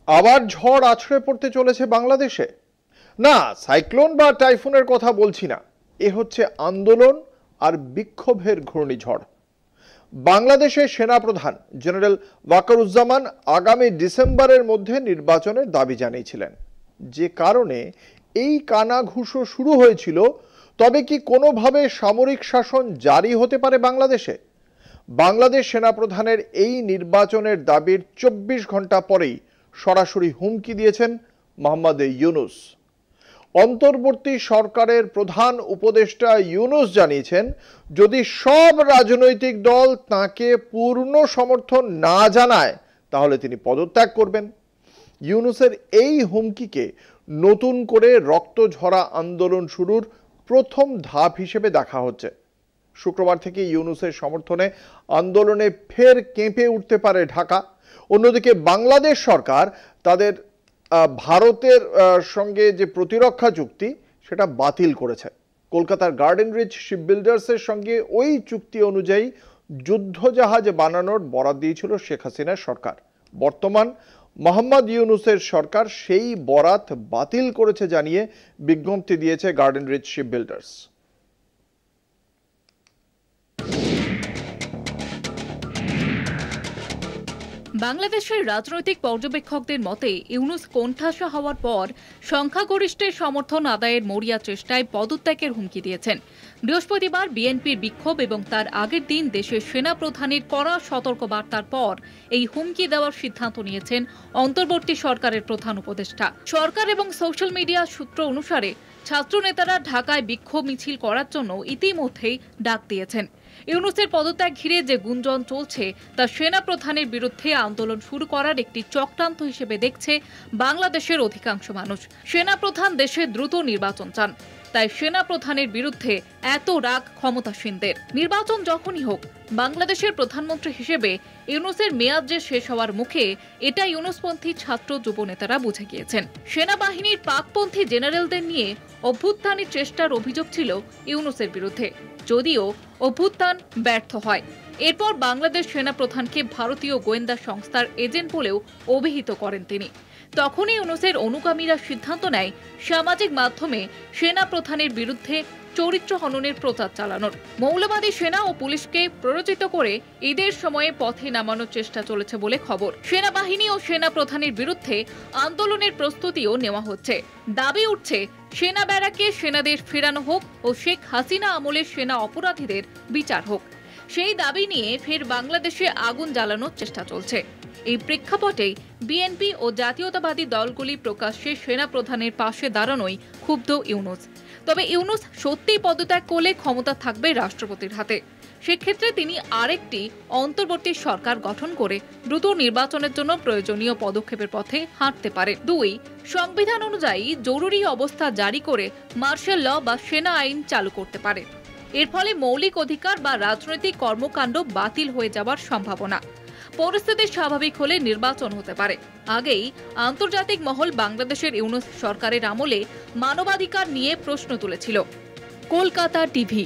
আবার ঝড় আছড়ে পড়তে চলেছে বাংলাদেশে। না, সাইক্লোন বা টাইফুনের কথা বলছি না, এ হচ্ছে আন্দোলন আর বিক্ষোভের ঘূর্ণিঝড়। বাংলাদেশের সেনাপ্রধান জেনারেল ওয়াকারুজ্জামান আগামী ডিসেম্বরের মধ্যে নির্বাচনের দাবি জানিয়েছিলেন, যে কারণে এই কানাঘুষো শুরু হয়েছিল। তবে কি কোনোভাবে সামরিক শাসন জারি হতে পারে বাংলাদেশে? বাংলাদেশ সেনাপ্রধানের এই নির্বাচনের দাবির 24 ঘন্টা পরেই সরাসরি হুমকি দিয়েছেন মোহাম্মদ ইউনূস। অন্তর্বর্তী সরকারের প্রধান উপদেষ্টা ইউনূস জানিয়েছেন, যদি সব রাজনৈতিক দল তাকে পূর্ণ সমর্থন না জানায় তাহলে তিনি পদত্যাগ করবেন। ইউনূসের এই হুমকিকে নতুন করে রক্তঝরা আন্দোলন শুরুর প্রথম ধাপ হিসেবে দেখা হচ্ছে। শুক্রবার থেকে ইউনূসের সমর্থনে আন্দোলনে ফের কেঁপে উঠতে পারে ঢাকা। অন্যদিকে বাংলাদেশ সরকার তাদের ভারতের সঙ্গে যে প্রতিরক্ষা চুক্তি সেটা বাতিল করেছে। কলকাতার গার্ডেন রিচ শিপ বিল্ডার্সের সঙ্গে ওই চুক্তি অনুযায়ী যুদ্ধজাহাজ বানানোর বরাদ দিয়েছিল শেখ হাসিনার সরকার। বর্তমান মোহাম্মদ ইউনূসের সরকার সেই বরাত বাতিল করেছে জানিয়ে বিজ্ঞপ্তি দিয়েছে গার্ডেন রিচ শিপ বিল্ডার্স। বাংলাদেশের রাজনৈতিক পর্যবেক্ষকদের মতে ইউনূস কোণঠাসা হওয়ার পর সংখ্যাগরিষ্ঠের সমর্থন আদায়ের মরিয়া চেষ্টায় পদত্যাগের হুমকি দিয়েছেন। বৃহস্পতিবার বিএনপির বিক্ষোভ এবং তার আগের দিন দেশের সেনাপ্রধানের কড়া সতর্কবার্তার পর এই হুমকি দেওয়ার সিদ্ধান্ত নিয়েছেন অন্তর্বর্তী সরকারের প্রধান উপদেষ্টা। সরকার এবং সোশ্যাল মিডিয়া সূত্র অনুসারে ছাত্রনেতারা ঢাকায় বিক্ষোভ মিছিল করার জন্য ইতিমধ্যেই ডাক দিয়েছেন। ইউনূসের পদত্যাগ ঘিরে যে গুঞ্জন চলছে তা সেনাপ্রধানের বিরুদ্ধে আন্দোলন শুরু করার একটি চক্রান্ত হিসেবে দেখছে বাংলাদেশের অধিকাংশ মানুষ। সেনাপ্রধান দেশে দ্রুত নির্বাচন চান, তাই সেনাপ্রধানের বিরুদ্ধে এত রাগ ক্ষমতাসীনদের। নির্বাচন যখনই হোক, বাংলাদেশের প্রধানমন্ত্রী হিসেবে ইউনূসের মেয়াদ যে শেষ হওয়ার মুখে, এটা ইউনূসপন্থী ছাত্র যুব নেতারা বুঝে গিয়েছেন। সেনাবাহিনীর পাকপন্থী জেনারেলদের নিয়ে অভ্যুত্থানের চেষ্টার অভিযোগ ছিল ইউনূসের বিরুদ্ধে, যদিও অভ্যুত্থান ব্যর্থ হয়। এরপর বাংলাদেশ সেনাপ্রধানকে ভারতীয় গোয়েন্দা সংস্থার এজেন্ট বলেও অভিহিত করেন তিনি। তখনই ইউনূসের অনুগামীরা সিদ্ধান্ত নেয় সামাজিক মাধ্যমে সেনাপ্রধানের বিরুদ্ধে চরিত্র হননের প্রচার চালানোর। মৌলবাদী সেনা ও পুলিশকে প্ররোচিত করে ঈদের সময়ে পথে নামানোর চেষ্টা চলেছে বলে খবর। সেনাবাহিনী ও সেনাপ্রধানের বিরুদ্ধে আন্দোলনের প্রস্তুতিও নেওয়া হচ্ছে। দাবি উঠছে, সেনা ব্যারাকে সেনাদের ফেরানো হোক ও শেখ হাসিনা আমলের সেনা অপরাধীদের বিচার হোক। সেই দাবি নিয়ে ফের বাংলাদেশে আগুন জ্বালানোর চেষ্টা চলছে। এই প্রেক্ষাপটেই বিএনপি ও জাতীয়তাবাদী দলগুলি প্রকাশ্যে সেনাপ্রধানের পাশে দাঁড়ানোই ক্ষুব্ধ ইউনূস। তবে ইউনূস সত্যিই পদত্যাগ করলে ক্ষমতা থাকবে রাষ্ট্রপতির হাতে। সেক্ষেত্রে তিনি আরেকটি অন্তর্বর্তী সরকার গঠন করে দ্রুত নির্বাচনের জন্য প্রয়োজনীয় পদক্ষেপের পথে হাঁটতে পারে। 2. সংবিধান অনুযায়ী জরুরি অবস্থা জারি করে মার্শাল ল বা সেনা আইন চালু করতে পারে। এর ফলে মৌলিক অধিকার বা রাজনৈতিক কর্মকাণ্ড বাতিল হয়ে যাওয়ার সম্ভাবনা। পরিস্থিতি স্বাভাবিক হলে নির্বাচন হতে পারে। আগেই আন্তর্জাতিক মহল বাংলাদেশের ইউনূস সরকারের আমলে মানবাধিকার নিয়ে প্রশ্ন তুলেছিল। কলকাতা টিভি।